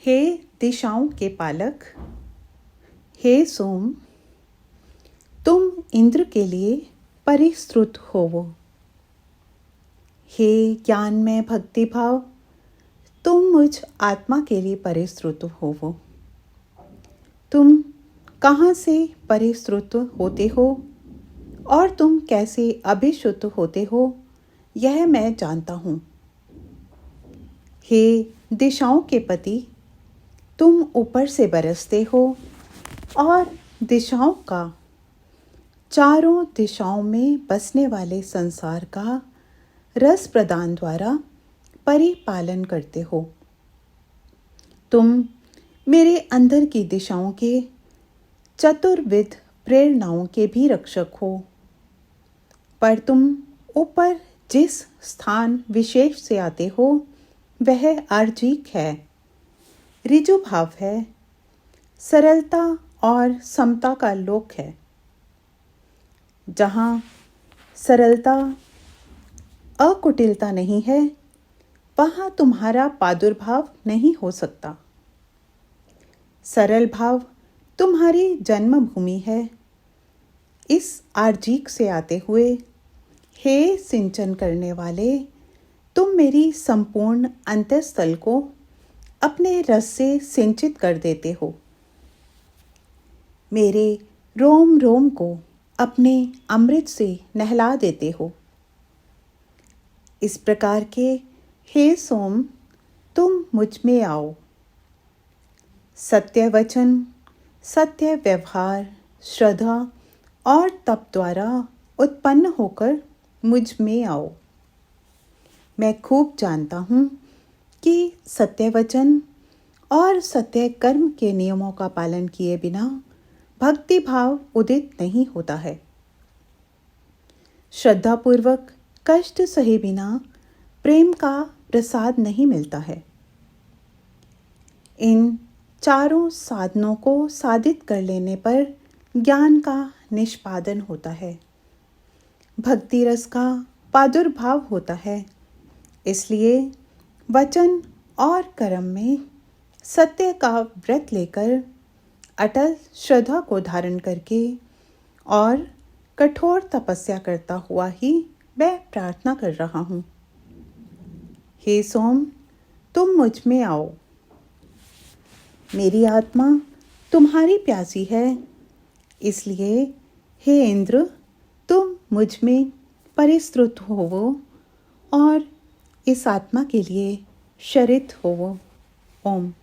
हे दिशाओं के पालक, हे सोम, तुम इंद्र के लिए परिस्तुत होवो। हे ज्ञान में भक्ति भाव, तुम मुझ आत्मा के लिए परिस्तुत होवो। तुम कहाँ से परिस्तुत होते हो और तुम कैसे अभिषुद्ध होते हो, यह मैं जानता हूँ। हे दिशाओं के पति, तुम ऊपर से बरसते हो और दिशाओं का, चारों दिशाओं में बसने वाले संसार का रस प्रदान द्वारा परिपालन करते हो। तुम मेरे अंदर की दिशाओं के चतुर्विध प्रेरणाओं के भी रक्षक हो, पर तुम ऊपर जिस स्थान विशेष से आते हो वह अर्जिक है, ऋजु भाव है, सरलता और समता का लोक है। जहाँ सरलता अकुटिलता नहीं है, वहाँ तुम्हारा प्रादुर्भाव नहीं हो सकता। सरल भाव तुम्हारी जन्मभूमि है। इस आर्जिक से आते हुए हे सिंचन करने वाले, तुम मेरी संपूर्ण अंतःस्थल को अपने रस से सिंचित कर देते हो। मेरे रोम रोम को अपने अमृत से नहला देते हो। इस प्रकार के हे सोम, तुम मुझ में आओ। सत्य वचन, सत्य व्यवहार, श्रद्धा और तप द्वारा उत्पन्न होकर मुझ में आओ। मैं खूब जानता हूँ कि सत्य वचन और सत्य कर्म के नियमों का पालन किए बिना भक्ति भाव उदित नहीं होता है। श्रद्धापूर्वक कष्ट सहे बिना प्रेम का प्रसाद नहीं मिलता है। इन चारों साधनों को साधित कर लेने पर ज्ञान का निष्पादन होता है, भक्ति रस का प्रादुर्भाव होता है। इसलिए वचन और कर्म में सत्य का व्रत लेकर, अटल श्रद्धा को धारण करके और कठोर तपस्या करता हुआ ही मैं प्रार्थना कर रहा हूँ। हे सोम, तुम मुझ में आओ। मेरी आत्मा तुम्हारी प्यासी है, इसलिए हे इंद्र, तुम मुझ में परिस्तुत होवो और इस आत्मा के लिए शरित होवो। ओम।